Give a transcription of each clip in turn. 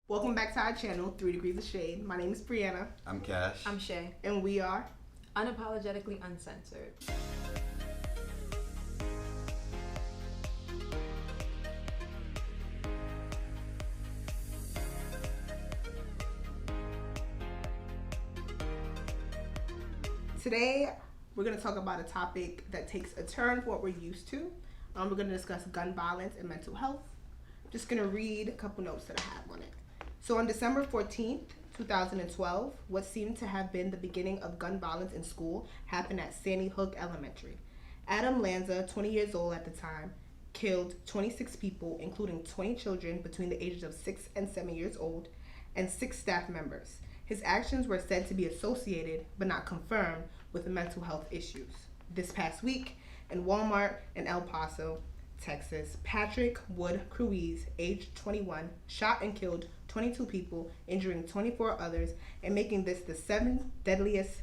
Welcome back to our channel, 3 Degrees of Shade. My name is Brianna. I'm Cash. I'm Shay. And we are Unapologetically uncensored. Today, we're going to talk about a topic that takes a turn from what we're used to. We're going to discuss gun violence and mental health. I'm just going to read a couple notes that I have on it. So on December 14th, 2012, what seemed to have been the beginning of gun violence in school happened at Sandy Hook Elementary. Adam Lanza, 20 years old at the time, killed 26 people, including 20 children between the ages of 6 and 7 years old, and 6 staff members. His actions were said to be associated, but not confirmed, with mental health issues. This past week, in Walmart in El Paso, Texas, Patrick Wood Cruise, aged 21, shot and killed 22 people, injuring 24 others, and making this the 7th deadliest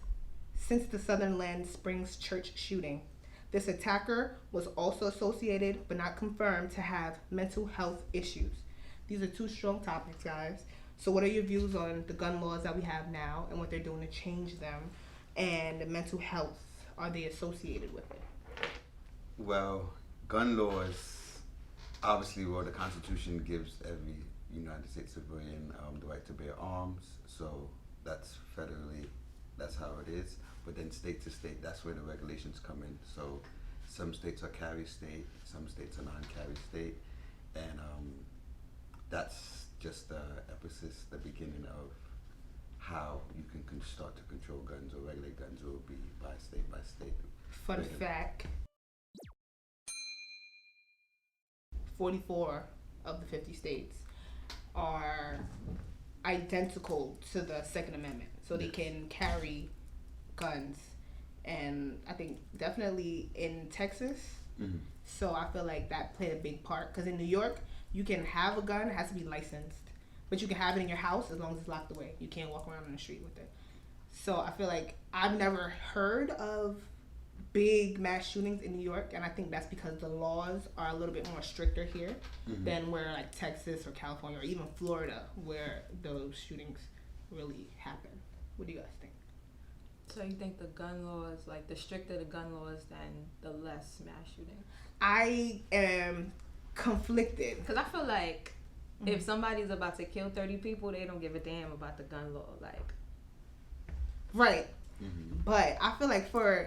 since the Sutherland Springs church shooting. This attacker was also associated, but not confirmed, to have mental health issues. These are two strong topics, guys. So what are your views on the gun laws that we have now and what they're doing to change them, and the mental health, are they associated with it? Well, gun laws, obviously, the Constitution gives every United States civilian the right to bear arms. So that's federally, that's how it is. But then state to state, that's where the regulations come in. So some states are carry state, some states are non-carry state. And that's just the emphasis, the beginning of how you can start to control guns or regulate guns will be by state. Fun fact, 44 of the 50 states are identical to the Second Amendment. So they can carry guns. And I think definitely in Texas. Mm-hmm. So I feel like that played a big part. Because in New York, you can have a gun, it has to be licensed. But you can have it in your house as long as it's locked away. You can't walk around on the street with it. So I feel like I've never heard of big mass shootings in New York, and I think that's because the laws are a little bit more stricter here than where like Texas or California or even Florida, where those shootings really happen. What do you guys think? So you think the gun laws, like the stricter the gun laws, then the less mass shooting? I am conflicted. Because I feel like if somebody's about to kill 30 people, they don't give a damn about the gun law. Like, right. But I feel like for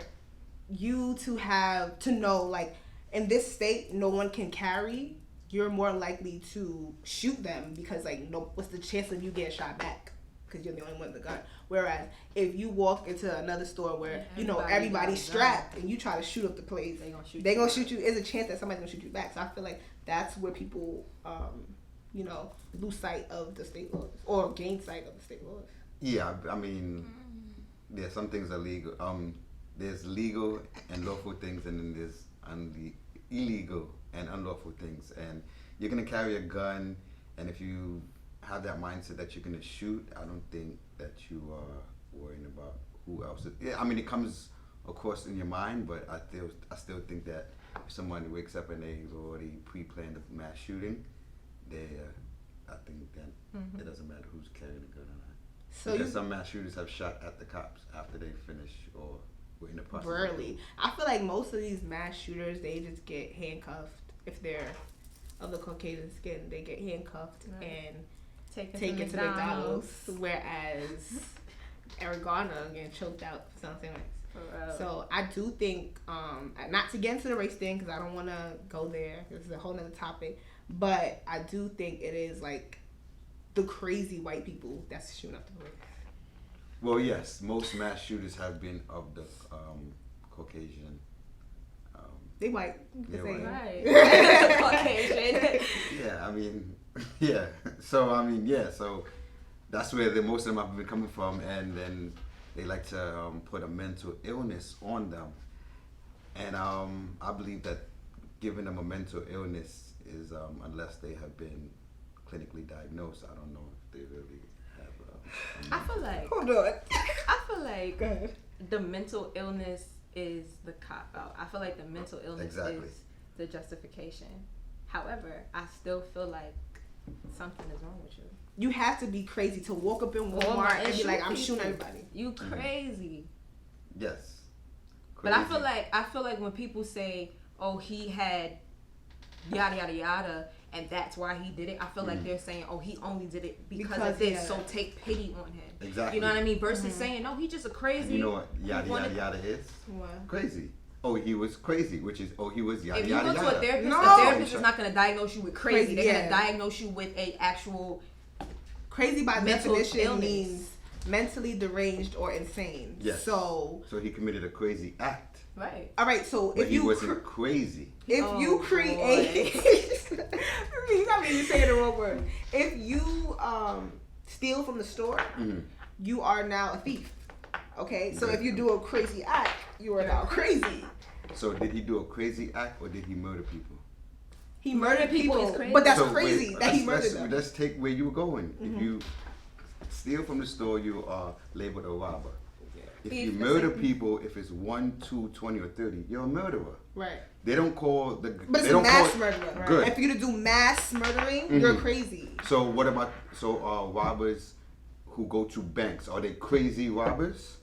you to know, like, in this state, no one can carry, you're more likely to shoot them because, like, no, what's the chance of you getting shot back? Because you're the only one with the gun. Whereas if you walk into another store where everybody's strapped and you try to shoot up the place, they're gonna shoot you. There's a chance that somebody's gonna shoot you back. So I feel like that's where people lose sight of the state laws or gain sight of the state laws. Yeah, I mean, yeah, some things are legal. There's legal and lawful things, and then there's illegal and unlawful things. And you're gonna carry a gun, and if you have that mindset that you're gonna shoot, I don't think that you are worrying about who else. I mean, it comes, of course, in your mind, but I still think that if someone wakes up and they've already pre-planned a mass shooting, I think that it doesn't matter who's carrying a gun or not. So because some mass shooters have shot at the cops after they finish or were in the process. Really, I feel like most of these mass shooters, they just get handcuffed. If they're of the Caucasian skin, they get handcuffed and taken to McDonald's. Whereas Eric Garner getting choked out for something like. So I do think, not to get into the race thing because I don't want to go there. This is a whole nother topic. But I do think it is like the crazy white people that's shooting up the place. Well, yes, most mass shooters have been of the Caucasian. They white. They're white. Right. Caucasian. Yeah, I mean, yeah. So, I mean, yeah. So that's where most of them have been coming from. And then they like to put a mental illness on them. And I believe that giving them a mental illness is, unless they have been clinically diagnosed, I don't know if they really have. I feel like. Hold on. I feel like Go ahead. the mental illness is the cop out. I feel like the mental illness is the justification. However, I still feel like something is wrong with you. You have to be crazy to walk up in Walmart and be like, I'm shooting everybody. You crazy. Yes. But I feel like when people say, "Oh, he had yada yada yada," and that's why he did it, I feel like they're saying, "Oh, he only did it because of this, so take pity on him." Exactly. You know what I mean? Versus saying, "No, he just a crazy." And you know what yada yada yada is? What? Crazy. Oh, he was crazy, which is he was yada If you yada go yada. to a therapist, No. a therapist is not going to diagnose you with crazy. They're going Yeah. to diagnose you with a actual Crazy by mental definition illness. means mentally deranged or insane. Yes. So he committed a crazy act. right. all right, so But if he you wasn't crazy. if Oh, you create you got me to say the wrong word. If you steal from the store, you are now a thief. Okay? So if you do a crazy act, you are now crazy. So did he do a crazy act or did he murder people? He murdered people, is crazy. but that's So crazy wait, that he murdered them. let's take where you were going. If you steal from the store, you are labeled a robber. If you murder people, if it's 1, 2, 20, or 30, you're a murderer. Right. They don't call the. But it's they a don't mass call, murder. Right? Good. If you to do mass murdering, you're crazy. So what about robbers who go to banks? Are they crazy robbers?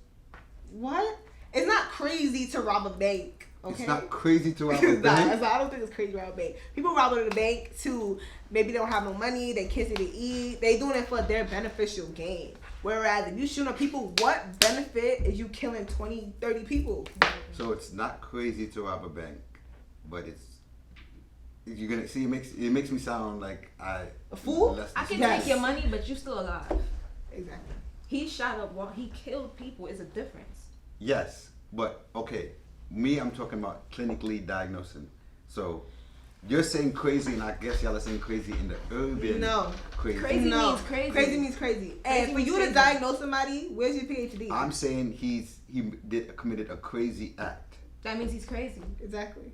What? It's not crazy to rob a bank. Okay. It's not crazy to rob a It's not. bank. I don't think it's crazy to rob a bank. People rob the bank to maybe they don't have no money, their kids need to eat. They doing it for their beneficial gain. Whereas if you shooting up people, what benefit is you killing 20, 30 people? So it's not crazy to rob a bank, but it's. You're gonna see. It makes me sound like A fool? I can Yes. take your money, but you still alive. Exactly. He shot up while he killed people. Is a difference. Yes, but okay. I'm talking about clinically diagnosing. So you're saying crazy, and I guess y'all are saying crazy in the urban. No. Crazy. Crazy No. means crazy. Crazy means crazy. And for means you crazy. to diagnose somebody, where's your PhD? I'm saying he committed a crazy act. That means he's crazy. Exactly.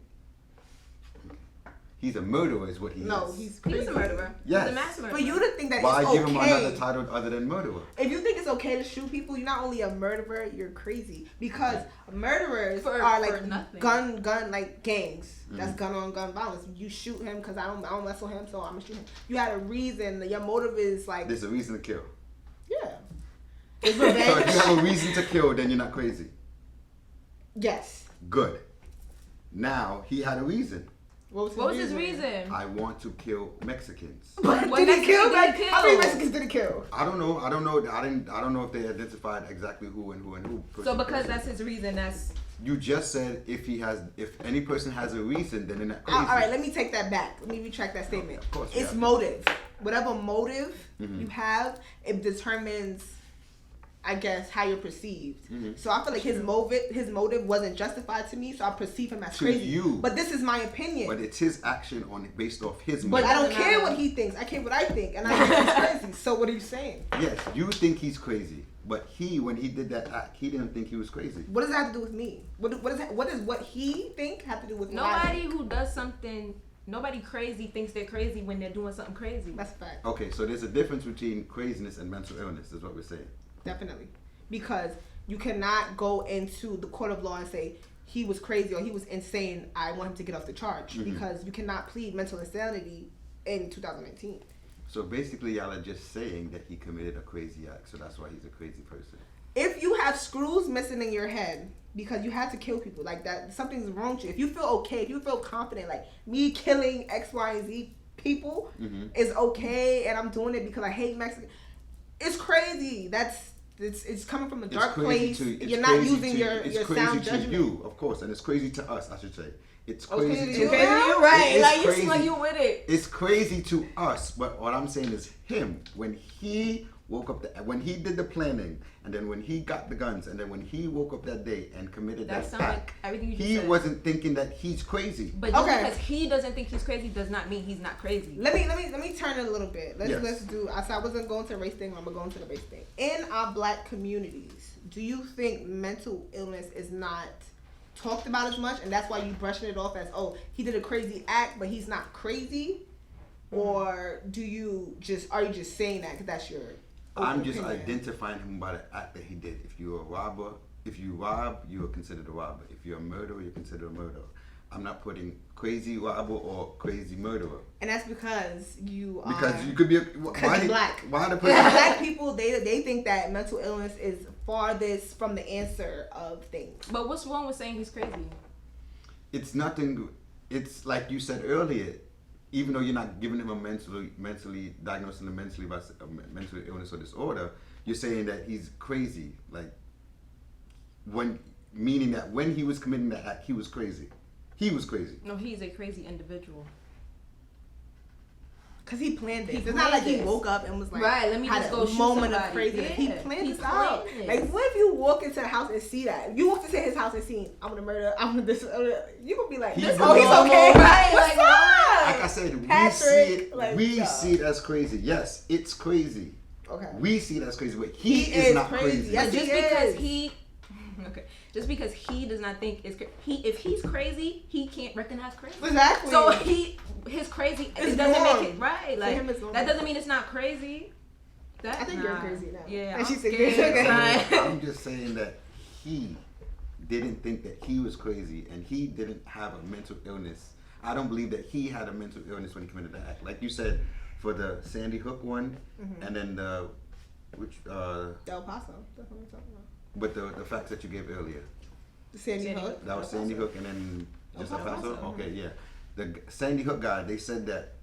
He's a murderer, is what he No, is. he's crazy. He's a murderer. Yes. He's a mass murderer. For you to think that Why it's give him another okay. title other than murderer? If you think it's okay to shoot people, you're not only a murderer, you're crazy. Because murderers For are like nothing. gun like gangs. That's gun on gun violence. You shoot him because I don't mess with him, so I'm gonna shoot him. You had a reason. Your motive is like There's a reason to kill. yeah. It's So if revenge. you have a reason to kill, then you're not crazy. Yes. Good. Now he had a reason. What What was his reason? I want to kill Mexicans. But What did he Mexicans kill? did he Like, how many kill? Mexicans did he kill? I don't know. I don't know if they identified exactly who and who and who. So because that's his reason, that's You just said if any person has a reason, then they're not crazy. All right, let me take that back. Let me retract that statement. Of course, It's yeah. motive. Whatever motive you have, it determines, I guess, how you're perceived. So I feel like his motive wasn't justified to me, so I perceive him as To crazy. you. But this is my opinion. But it's his action based off his But motive. I don't Doesn't care matter. what he thinks. I care what I think, and I think he's crazy. So what are you saying? Yes, you think he's crazy, but when he did that act, he didn't think he was crazy. What does that have to do with me? What does what he think have to do with what I nobody think? who does something. Nobody crazy thinks they're crazy when they're doing something crazy. That's a fact. Okay, so there's a difference between craziness and mental illness, is what we're saying. Definitely. Because you cannot go into the court of law and say he was crazy or he was insane. I want him to get off the charge. Because you cannot plead mental insanity in 2019. So basically, y'all are just saying that he committed a crazy act, so that's why he's a crazy person. If you have screws missing in your head because you had to kill people like that, something's wrong with you. If you feel okay, if you feel confident, like me killing X, Y, and Z people is okay, and I'm doing it because I hate Mexicans, it's crazy. It's coming from a dark place. You're not using your sound judgment. It's crazy to you, of course, and it's crazy to us, I should say. It's Okay, crazy you to okay? You're right. It's Like you crazy. seem like you with it. It's crazy to us, but what I'm saying is him, when he woke up, when he did the planning, and then when he got the guns, and then when he woke up that day and committed That that sounds like act, everything you just he said. wasn't thinking that he's crazy. But just Okay. because he doesn't think he's crazy does not mean he's not crazy. Let me turn it a little bit. Yes. Let's do. I said I wasn't going to the race thing. I'm gonna go into the race thing. In our black communities, do you think mental illness is not talked about as much, and that's why you brushing it off as, oh, he did a crazy act, but he's not crazy? Or are you just saying that because that's your I'm just opinion? identifying him by the act that he did. If you're a robber, if you rob, you are considered a robber. If you're a murderer, you're considered a murderer. I'm not putting crazy robber or crazy murderer. And that's because you are. Because you could be Because you're black. Why the person? Black people, they think that mental illness is farthest from the answer of things. But what's wrong with saying he's crazy? It's nothing. It's like you said earlier. Even though you're not giving him a mentally diagnosing a mental illness or disorder, you're saying that he's crazy. Like meaning that when he was committing that act, he was crazy. He was crazy. No, he's a crazy individual. Cause he planned it. It's not like he woke up and was like, right, let me just go shoot somebody. Of craziness. Yeah, he planned this out. Like, what if you walk into the house and see that? You walk into his house and see, I'm gonna murder, I'm gonna this. You gonna be like, he's okay, right? What's like I said, we see it as crazy. Yes, it's crazy. Okay. We see it as crazy, but he is not crazy. Yes, just because he does not think if he's crazy, he can't recognize crazy. Exactly. So his crazy it doesn't make it right. Like that doesn't mean it's not crazy. I think you're crazy now. Yeah, and she's scared. I'm just saying that he didn't think that he was crazy, and he didn't have a mental illness. I don't believe that he had a mental illness when he committed the act. Like you said, for the Sandy Hook one, and then Del Paso. That's what I'm talking about. But the facts that you gave earlier. The Sandy Hook. That was Sandy Hook, and then just El Paso. Okay, yeah. The Sandy Hook guy, they said that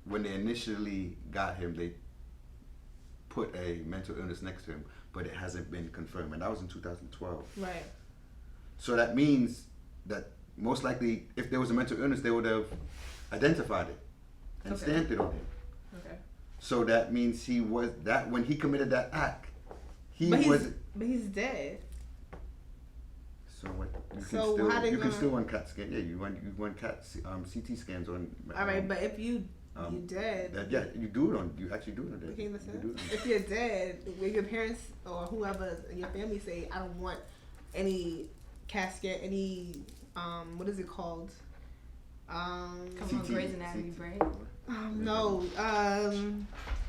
when they initially got him, they put a mental illness next to him, but it hasn't been confirmed, and that was in 2012. Right. So that means that most likely, if there was a mental illness, they would have identified it and stamped it on him. Okay. So that means he was that when he committed that act, But he's dead. So what? You can still run CAT scan. Yeah, you run CAT CT scans on. All right, but if you dead. You actually do it on dead. Okay, listen. If you're dead, when your parents or whoever in your family say, I don't want any CAT scan, any what is it called? Come on, Grey's Anatomy break. No.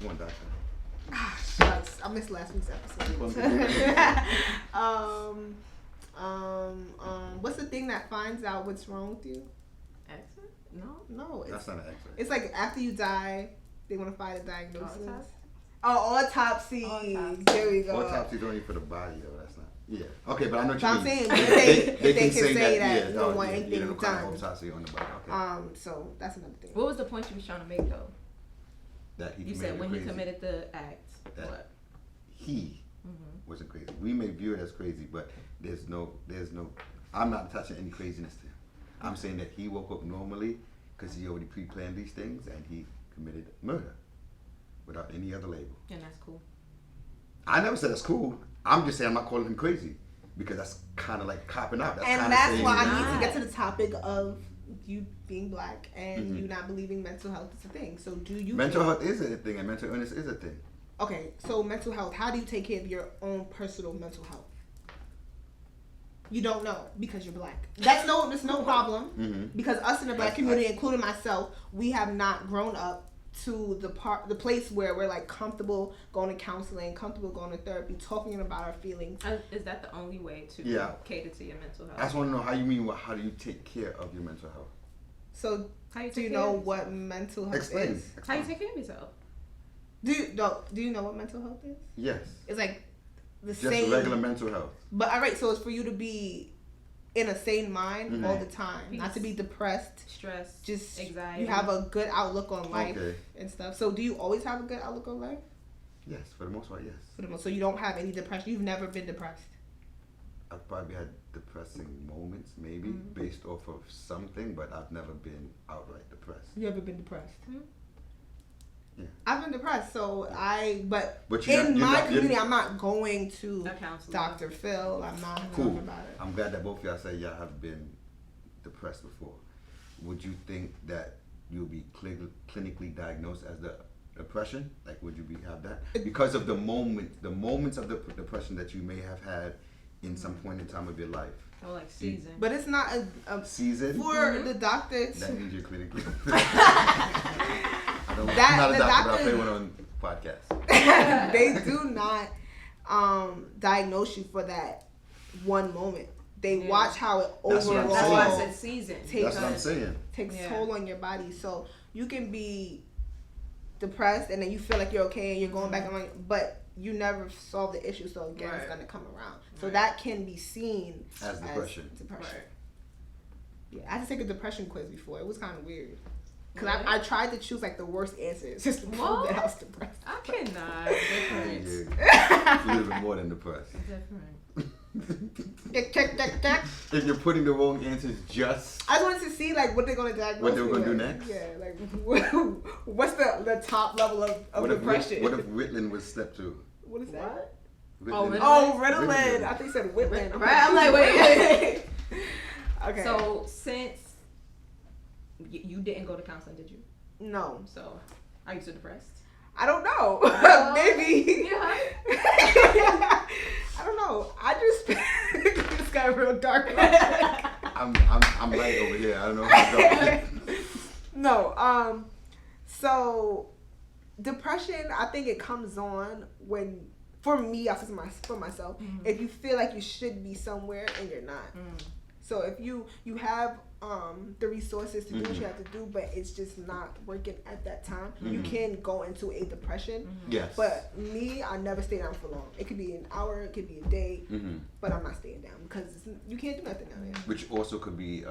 One doctor. Shucks. I missed last week's episode. What's the thing that finds out what's wrong with you? X-ray? No. That's not an X-ray. It's like after you die, they want to find a diagnosis. Autopsy. There we go. Autopsy's only for the body, though. That's not. Yeah. Okay, but I know what you I'm mean. saying they can say that you don't want anything done. Autopsy on the body. Okay. So that's another thing. What was the point you was trying to make though? That you said when he committed the act. What? He wasn't crazy. We may view it as crazy, but there's no. I'm not attaching any craziness to him. I'm saying that he woke up normally because he already pre-planned these things and he committed murder without any other label. And that's cool. I never said that's cool. I'm just saying I'm not calling him crazy because that's kind of like copping out. That's why I need to get to the topic of you being black and you not believing mental health is a thing. So do you? Mental health is a thing and mental illness is a thing. Okay, so mental health. How do you take care of your own personal mental health? You don't know because you're black. That's no problem because us in the black community, including myself, we have not grown up to the place where we're like comfortable going to counseling, comfortable going to therapy, talking about our feelings. Is that the only way to cater to your mental health? I just want to know how you mean. How do you take care of your mental health? So do you know what mental health is? How you take care of yourself? Do you know what mental health is? Yes. It's like the just same. Regular mental health. But all right, so it's for you to be in a sane mind all the time, not to be depressed, stressed, just anxiety. You have a good outlook on life and stuff. So do you always have a good outlook on life? Yes, for the most part, yes. So you don't have any depression. You've never been depressed. I've probably had depressing moments, maybe based off of something, but I've never been outright depressed. You ever been depressed? Yeah. I've been depressed, but in my community, I'm not going to Dr. Phil. I'm not talking about it. I'm glad that both of y'all say y'all have been depressed before. Would you think that you'll be clinically diagnosed as the depression? Like, would you have that because of the moments of the depression that you may have had in some point in time of your life? Oh, like season. But it's not a season for the doctor. That means you're clinically. I'm not a doctor, but I play one on podcasts. They do not diagnose you for that one moment. They watch how it That's what I'm overall That's why I saying. said season. That's what I'm saying. takes toll on your body. So you can be depressed and then you feel like you're okay and you're going back on, but you never solve the issue, so again it's gonna come around. So that can be seen As depression. Right. Yeah, I had to take a depression quiz before. It was kind of weird. Cause I tried to choose like the worst answers just to prove that I was depressed. I cannot. Different. Yeah. A little bit more than depressed. Different. If you're putting the wrong answers, just I just wanted to see like what they're gonna diagnose. What they were gonna me do with. next? Yeah, like what's the top level of what depression? What if Ritalin was step 2? What is that? Ritalin. Oh, Ritalin. I think you said Whitland. Right? I'm like, wait. Okay. So since you didn't go to counseling, did you? No. So are you still depressed? I don't know. Maybe. Yeah. I don't know. I just this got real dark. I'm light over here. I don't know how to go. No. So depression, I think it comes on when, for me, I for myself, if you feel like you should be somewhere and you're not. So if you have the resources to do what you have to do, but it's just not working at that time, you can go into a depression. Yes. But me, I never stay down for long. It could be an hour, it could be a day, but I'm not staying down because you can't do nothing down there. Which also could be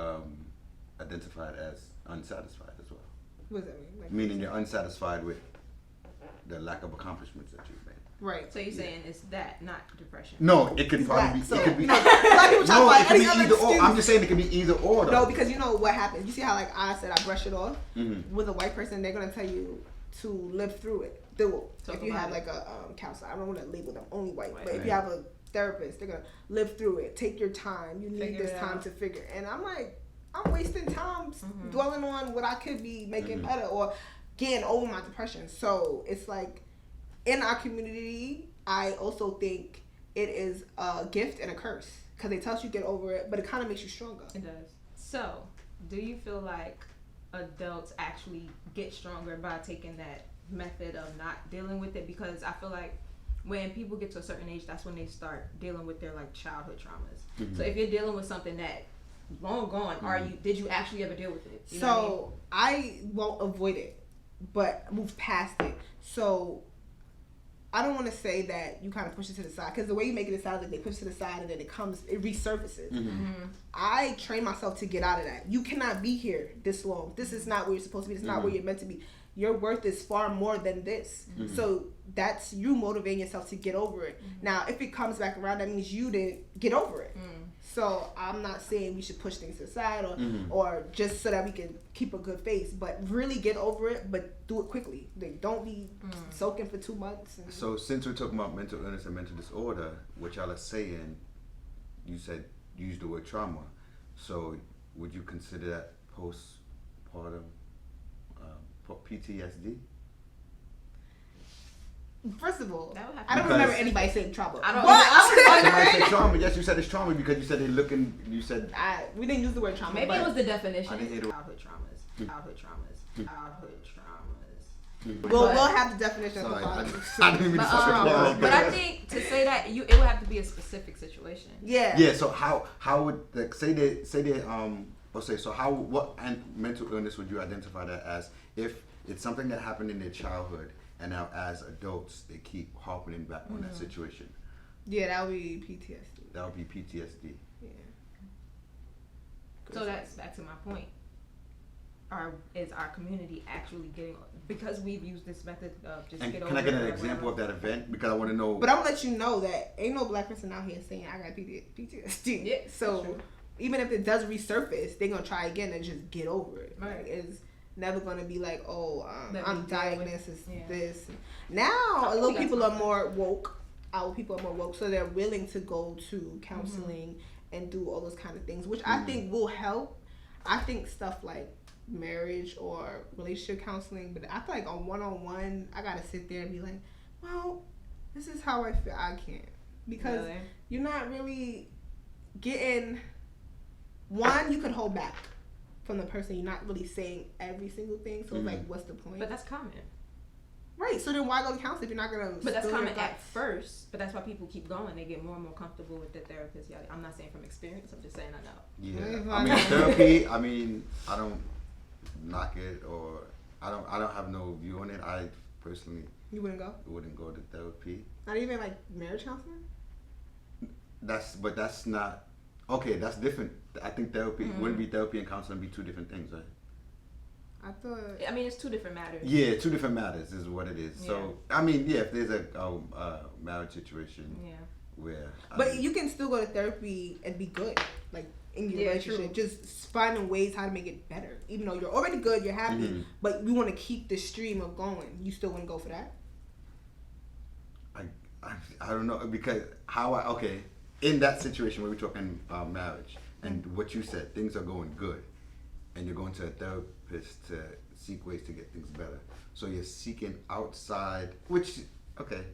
identified as unsatisfied as well. What does that mean? Like, Meaning you're unsatisfied with the lack of accomplishments that you've made. right. So you're saying it's that, not depression? No, it could probably be. So, It could be. no, it could be either or. I'm just saying it could be either or. Though. No, because you know what happens. You see how like I said I brush it off with a white person. They're gonna tell you to live through it. If you have like a counselor, I don't want to label them only white, but if you have a therapist, they're gonna live through it. Take your time. You need this time to figure. And I'm like, I'm wasting time dwelling on what I could be making better or getting over my depression. So it's like in our community, I also think it is a gift and a curse because they tell you get over it, but it kind of makes you stronger. It does. So, do you feel like adults actually get stronger by taking that method of not dealing with it? Because I feel like when people get to a certain age, that's when they start dealing with their like childhood traumas. So if you're dealing with something that long gone, did you actually ever deal with it? You know what I mean? I won't avoid it, but move past it. So I don't want to say that you kind of push it to the side because the way you make it sounds like they push it to the side and then it resurfaces. I train myself to get out of that. You cannot be here this long. This is not where you're supposed to be. This is not where you're meant to be. Your worth is far more than this. So that's you motivating yourself to get over it. Now, if it comes back around, that means you didn't get over it. So I'm not saying we should push things aside or just so that we can keep a good face, but really get over it, but do it quickly. Like, don't be soaking for 2 months. So since we're talking about mental illness and mental disorder, what y'all are saying, you said use the word trauma. So would you consider that postpartum PTSD? First of all, I don't remember anybody saying trauma. I don't. Somebody said trauma. Yes, you said it's trauma because you said they're looking. You said we didn't use the word trauma. Maybe it was the definition. I didn't hear the- Childhood traumas. Childhood traumas. Childhood traumas. We'll have the definition. Sorry, of I didn't even But I think to say that it would have to be a specific situation. Yeah. Yeah. So how would like say what mental illness would you identify that as if it's something that happened in their childhood and now as adults they keep harping back on that situation? Yeah, that would be PTSD. That would be PTSD. Yeah. So that's back to my point. Is our community actually getting, because we've used this method of just And get over can I get it an or example whatever. of that event? Because I want to know. But I'm gonna let you know that ain't no black person out here saying I got PTSD. Yeah, So true. even if it does resurface, they're gonna try again and just get over it. Right. Like, it's never gonna be like, That I'm we deal diagnosed with. as Yeah. this. Now, a little people are more woke. Our people are more woke, so they're willing to go to counseling and do all those kind of things, which I think will help. I think stuff like marriage or relationship counseling, but I feel like on one-on-one, I gotta sit there and be like, well, this is how I feel. I can't, because Really? you're not really getting. One, you could hold back from the person. You're not really saying every single thing, so it's like, what's the point? But that's common. Right. So then why go to counseling if you're not gonna? But that's common at first. But that's why people keep going. They get more and more comfortable with their therapist. Yeah, I'm not saying from experience. I'm just saying I know. Yeah. I mean, therapy. I mean, I don't knock it, or I don't have no view on it. I personally. You wouldn't go? Wouldn't go to therapy. Not even like marriage counseling? That's not okay, that's different. I think therapy wouldn't be therapy and counseling be two different things, right? I mean, it's two different matters. Yeah, two different matters is what it is. Yeah. So I mean, yeah, if there's a marriage situation where you can still go to therapy and be good. Like in your relationship, true. just finding ways how to make it better. Even though you're already good, you're happy, but you want to keep the stream of going. You still want to go for that? I don't know, because in that situation where we're talking marriage and what you said, things are going good and you're going to a therapist to seek ways to get things better. So you're seeking outside, which, maybe.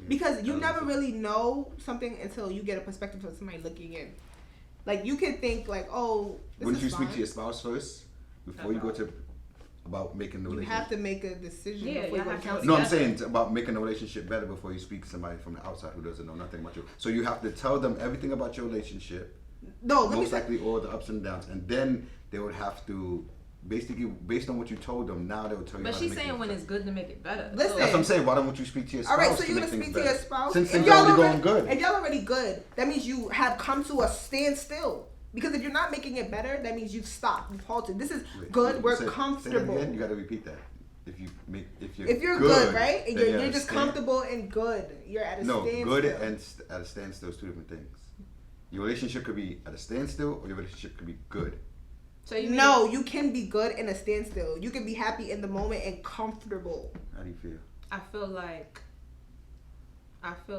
Because you never really know something until you get a perspective from somebody looking in. Like you can think like, oh, this wouldn't is you fine. speak to your spouse first before you go to about making the relationship? You have to make a decision before you go to counseling. No, I'm saying about making a relationship better before you speak to somebody from the outside who doesn't know nothing about you. So you have to tell them everything about your relationship, most likely all the ups and downs, and then they would have to, basically, based on what you told them, now they will tell you. But how she's to make saying when it's good to make it better. Listen, that's what I'm saying. Why don't you speak to your spouse? All right, so to you're make gonna things speak to better? your spouse Since things are already going good. If y'all already good, that means you have come to a standstill. Because if you're not making it better, that means you've stopped, you've halted. This is good. We're comfortable. Say that again? You got to repeat that. If you're good, right? And you're just stand, comfortable and good. You're at a standstill. No, good and at a standstill is two different things. Your relationship could be at a standstill, or your relationship could be good. So you can be good in a standstill. You can be happy in the moment and comfortable. How do you feel? I feel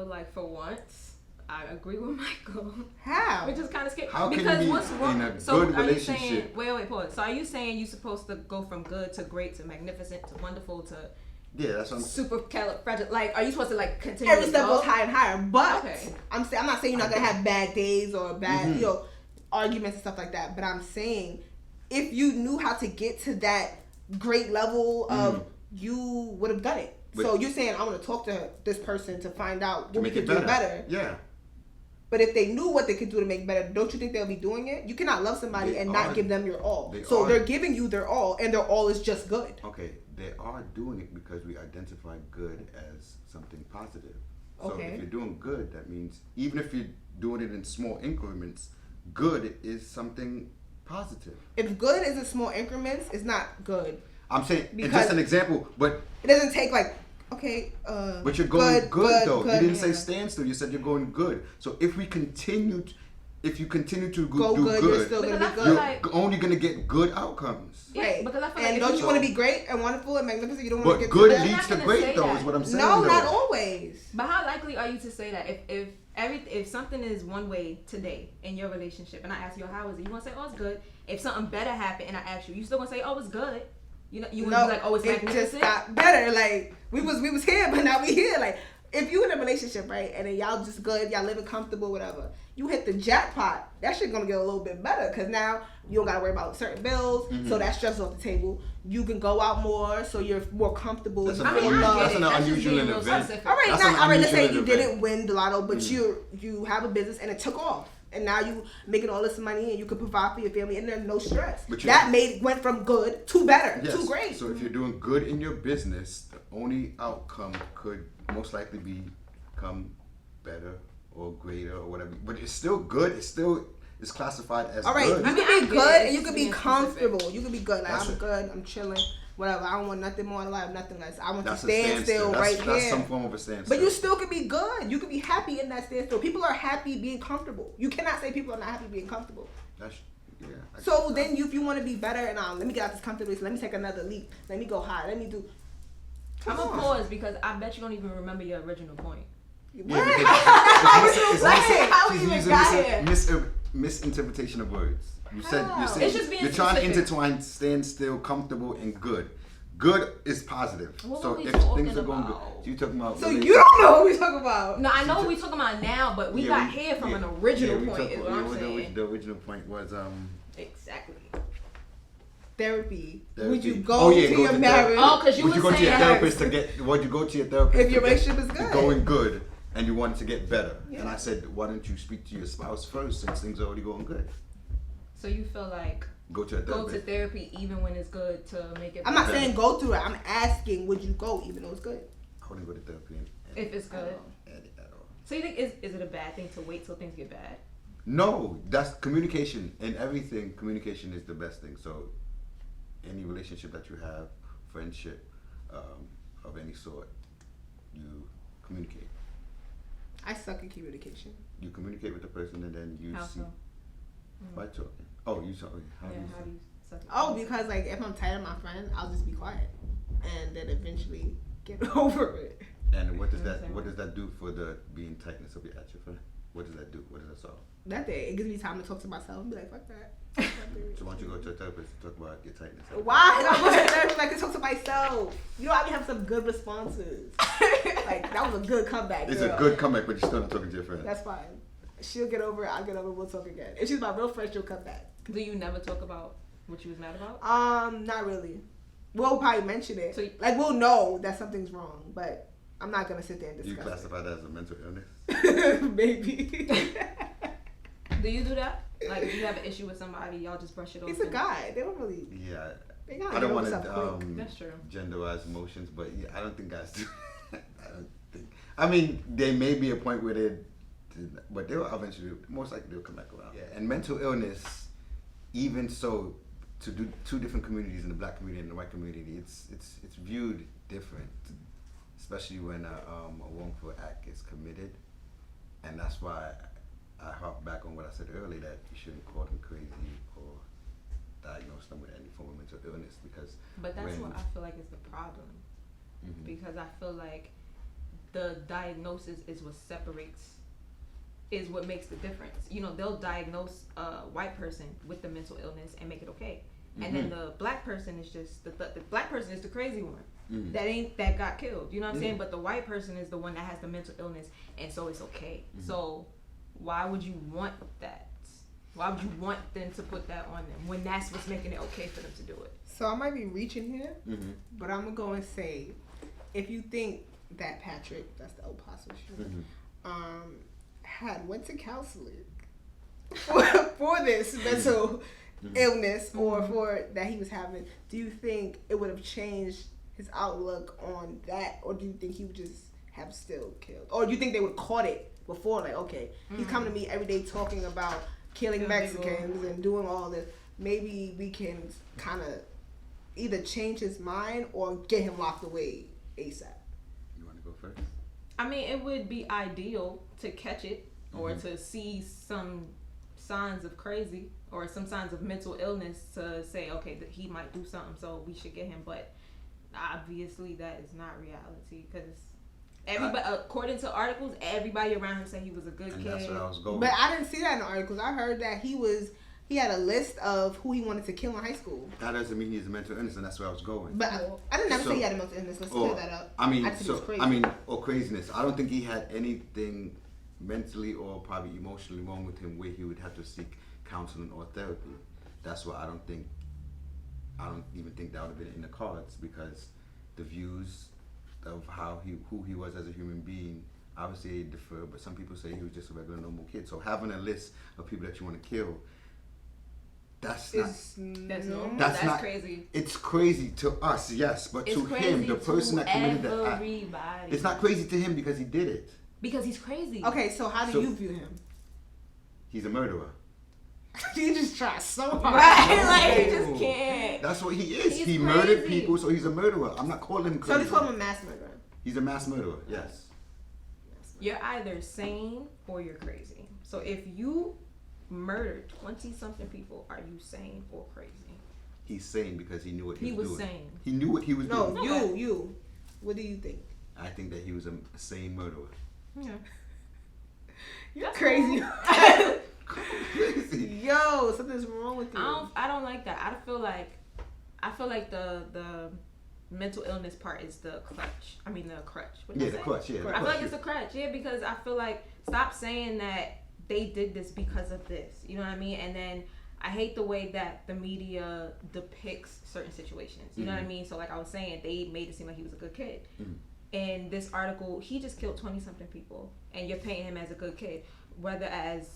like for once, I agree with Michael. How? Which is kind of scary. How can because you be what's wrong? in a So good are relationship? you saying, wait, pause. So are you saying you're supposed to go from good to great to magnificent to wonderful to that's what I'm super fragile? Like, are you supposed to like continue? Every step goes higher and higher. But okay. I'm not saying you're not gonna have bad days or bad arguments and stuff like that. But I'm saying if you knew how to get to that great level of, you would have done it. But so you're saying I want to talk to this person to find out what we could do better. Yeah. But if they knew what they could do to make better, don't you think they'll be doing it? You cannot love somebody and not give them your all. They're giving you their all, and their all is just good. Okay, they are doing it because we identify good as something positive. So if you're doing good, that means even if you're doing it in small increments, good is something positive. If good is in small increments, it's not good. I'm saying, it's just an example, but it doesn't take like, but you're going good though. You didn't say standstill. You said you're going good. So if you continue to do good, you're still gonna be good. You're only gonna get good outcomes. Yeah, right. Because I feel and don't you want to be great and wonderful and magnificent? You don't want to get good leads to great though. Is what I'm saying. No, not always. But how likely are you to say that if something is one way today in your relationship, and I ask you how is it, you want to say, oh, it's good. If something better happened and I ask you, you still want to say, oh, it's good. You know, you would be like, oh, it's magnificent. It just got better. Like we was here, but now we here. Like if you in a relationship, right, and then y'all just good, y'all living comfortable, whatever. You hit the jackpot. That shit gonna get a little bit better because now you don't gotta worry about certain bills, so that stress off the table. You can go out more, so you're more comfortable. That's an unusual event. All right. Let's say you didn't win the lotto, but you have a business and it took off. And now you making all this money and you can provide for your family and there's no stress. Went from good to better, to great. So if you're doing good in your business, the only outcome could most likely become better or greater or whatever. But it's still good. It's classified as all right, good. You can be good and you can be comfortable. You can be good. Like I'm good. I'm chilling. Whatever. I don't want nothing more in life. Nothing less. I want to stand still right here. That's some form of a standstill. But you still can be good. You can be happy in that standstill. People are happy being comfortable. You cannot say people are not happy being comfortable. So then if you want to be better and let me get out this comfortability. So let me take another leap. Let me go high. Let me do. I'm gonna pause because I bet you don't even remember your original point. What? How we even got here? Misinterpretation of words. You said you're trying to intertwine stand still, comfortable, and good. Good is positive. So if things are going good, you talking about. So you don't know what we're talking about. No, I know what we're talking about now, but we got here from an original point. Is what I'm saying. The original point was exactly. therapy, Therapy. would you go to your marriage? Oh, because you would you go to your saying therapist to get? Would you go to your therapist if your relationship is good, going good, and you wanted to get better? Yeah. And I said, why don't you speak to your spouse first since things are already going good? So you feel like Go to a therapist. go to therapy even when it's good to make it. I'm not saying go through it. I'm asking, would you go even though it's good? I wouldn't go to therapy if it's good. at all. So you think is it a bad thing to wait till things get bad? No, that's communication. In everything, communication is the best thing. So, any relationship that you have, friendship of any sort, you communicate. I suck at communication. You communicate with the person, and then you How see so? by talking. Oh, you saw. How do you How say? do you suck at Oh, because like if I'm tired of my friend, I'll just be quiet, and then eventually get over it. And what does that do for the being tightness of your at your friend? What does that do? What does that solve? That day, it gives me time to talk to myself and be like, fuck that. So why don't you go to a therapist to talk about your tightness? Why? I'm going to a therapist, I can talk to myself. You know, I can have some good responses. Like, that was a good comeback. It's girl. a good comeback, but you're still not talking to your friend. That's fine. She'll get over it, I'll get over it, we'll talk again. If she's my real friend, she'll come back. Do you never talk about what you was mad about? Not really. We'll probably mention it. So like, we'll know that something's wrong, but I'm not going to sit there and You discuss classify that as a mental illness? it. Maybe. Do you do that? Like, if you have an issue with somebody, y'all just brush it off. He's a guy. They don't really... Yeah. They gotta I don't get want over stuff quick. That's true. genderize emotions, but yeah, I don't think guys do. I don't think. I mean, there may be a point where they, but they'll eventually, most likely, they'll come back around. Yeah. And mental illness, even so, to do two different communities in the black community and the white community, it's viewed different, especially when a wrongful act is committed, and that's why I harp back on what I said earlier, that you shouldn't call them crazy or diagnose them with any form of mental illness, because But that's what I feel like is the problem. Mhm. Because I feel like the diagnosis is what separates, is what makes the difference. You know, they'll diagnose a white person with the mental illness and make it okay. And then the black person is just, the black person is the crazy one. That got killed. You know what I'm saying? But the white person is the one that has the mental illness, and so it's okay. So why would you want that? Why would you want them to put that on them when that's what's making it okay for them to do it? So I might be reaching here, but I'm going to go and say, if you think that Patrick, that's the El Paso shooter, had went to counseling for this mental illness or for that he was having, do you think it would have changed his outlook on that, or do you think he would just have still killed, or do you think they would have caught it before, like, okay, he's coming to me every day talking about killing Mexicans and doing all this, maybe we can kind of either change his mind or get him locked away ASAP? You want to go first? I mean, it would be ideal to catch it or to see some signs of crazy or some signs of mental illness to say, okay, that he might do something, so we should get him. But obviously, that is not reality, because everybody, according to articles, everybody around him said he was a good kid. That's where I was going. But I didn't see that in the articles. I heard that he had a list of who he wanted to kill in high school. That doesn't mean he's a mental illness, and that's where I was going. But I didn't ever say he had a mental illness. Let's clear that up. I mean, just think it's crazy. or craziness. I don't think he had anything mentally or probably emotionally wrong with him where he would have to seek counseling or therapy. That's why I don't even think that would have been in the cards, because the views of who he was as a human being obviously differ, but some people say he was just a regular normal kid. So having a list of people that you want to kill, that's not crazy. It's crazy to us, yes, but to him, the person that committed that act, it's not crazy to him because he did it. Because he's crazy. Okay, so how do you view him? He's a murderer. You just try so hard. Right? Like, he just can't. That's what he is. He's he crazy. murdered people, so he's a murderer. I'm not calling him crazy. So they call him a mass murderer. He's a mass murderer, yes. You're either sane or you're crazy. So if you murdered 20-something people, are you sane or crazy? He's sane because he knew what he was doing. He was sane. He knew what he was doing. No, you. What do you think? I think that he was a sane murderer. Yeah. You're crazy. Crazy. Yo, something's wrong with you. I don't like that. I feel like the mental illness part is the crutch. I mean the crutch. What did I say? The crutch. Yeah, I feel like it's a crutch. Yeah, because I feel like, stop saying that they did this because of this. You know what I mean? And then I hate the way that the media depicts certain situations. You know what I mean? So like I was saying, they made it seem like he was a good kid. In this article, he just killed 20-something people, and you're painting him as a good kid. Whether as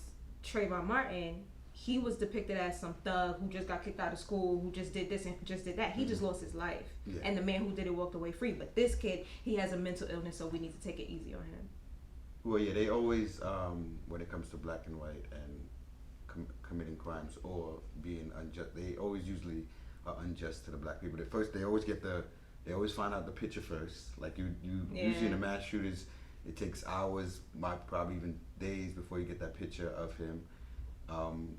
Trayvon Martin, he was depicted as some thug who just got kicked out of school, who just did this and just did that. He just lost his life. Yeah. And the man who did it walked away free. But this kid, he has a mental illness, so we need to take it easy on him. Well, yeah, they always, when it comes to black and white and committing crimes or being unjust, they always usually are unjust to the black people. At first, they always find out the picture first. Like usually in the mass shooters, it takes hours, probably even days before you get that picture of him.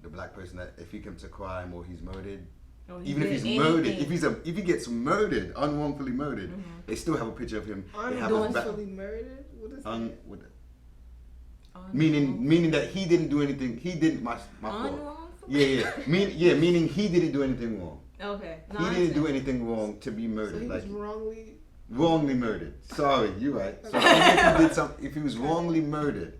The black person that if he commits a crime or he's murdered, even if he's murdered, if he gets murdered, unwrongfully murdered, they still have a picture of him. Unwrongfully murdered? What is that? Meaning that he didn't do anything. He didn't my fault. Meaning he didn't do anything wrong. Okay. No, he didn't do anything wrong to be murdered. So he was wrongly murdered. Sorry, you're right. So if he was wrongly murdered,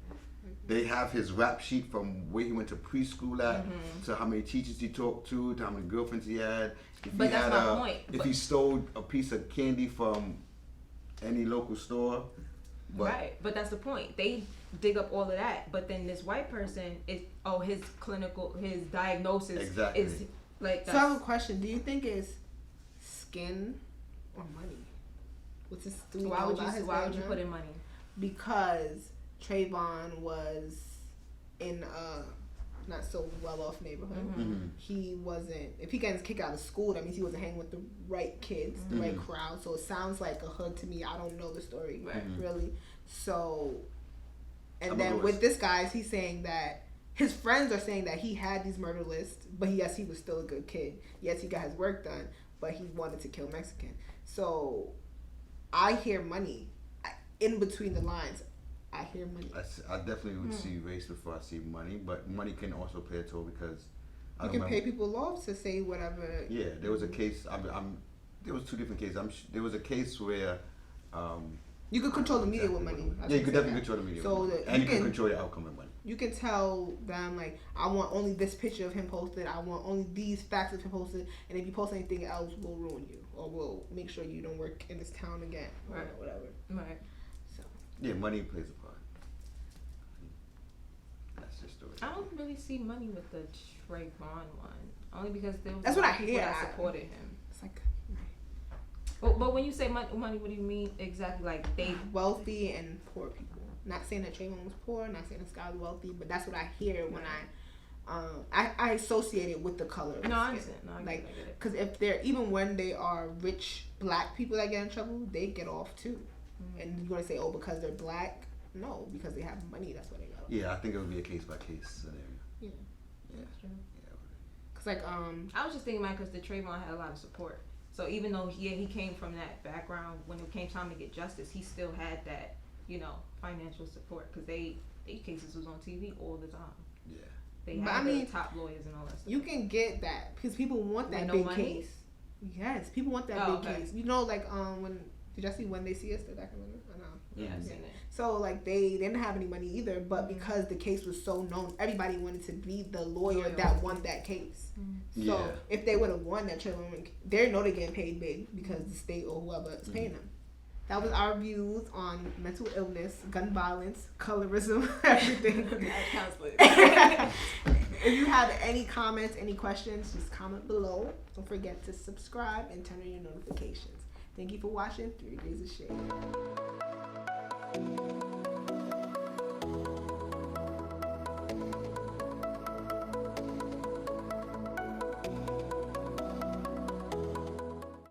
they have his rap sheet from where he went to preschool at, to how many teachers he talked to how many girlfriends he had. But that's my point. If he stole a piece of candy from any local store. Right, but that's the point. They dig up all of that, but then this white person is his diagnosis is like. So I have a question. Do you think it's skin or money? Why would you put in money? Because Trayvon was in a not so well off neighborhood. He wasn't. If he gets kicked out of school, that means he wasn't hanging with the right kids, the right crowd. So it sounds like a hood to me. I don't know the story really. So, and then with this guy, he's saying that his friends are saying that he had these murder lists, but yes, he was still a good kid. Yes, he got his work done, but he wanted to kill Mexican. So, I hear money in between the lines. I hear money. I definitely would see race before I see money, but money can also play a toll because you can pay people off to say whatever. Yeah, there was a case. There was two different cases. There was a case where you could control the media with money. Yeah, you could definitely control the media. And you can control the outcome with money. You can tell them like, I want only this picture of him posted. I want only these facts of him posted. And if you post anything else, we'll ruin you, or we'll make sure you don't work in this town again, or whatever. Right. So. Yeah, money plays a part. That's just the way. I don't really see money with the Trayvon one, only because that's what I hear. I supported him. It's like. But when you say money, what do you mean exactly? Like they wealthy and poor people. Not saying that Trayvon was poor. Not saying this guy was wealthy. But that's what I hear when I associate it with the color. No, I understand. No, like, because if they're when they are rich black people that get in trouble, they get off too. And you're gonna say, oh, because they're black? No, because they have money. That's why they got off. Yeah, I think it would be a case by case scenario. Yeah, that's true. Yeah. Cause like I was just thinking about because the Trayvon had a lot of support. So even though he came from that background, when it came time to get justice, he still had that, financial support because they cases was on TV all the time. Yeah. They had the top lawyers and all that stuff. You can get that because people want that big case. Yes, people want that big case. Like when did y'all see When They See Us, the documentary? I know. Yeah, I've seen it. So like they didn't have any money either, but because the case was so known, everybody wanted to be the lawyer that won that case. So if they would have won that, they know they're getting paid big because the state or whoever is paying them. That was our views on mental illness, gun violence, colorism, everything. If you have any comments, any questions, just comment below. Don't forget to subscribe and turn on your notifications. Thank you for watching 3 Days of Shade.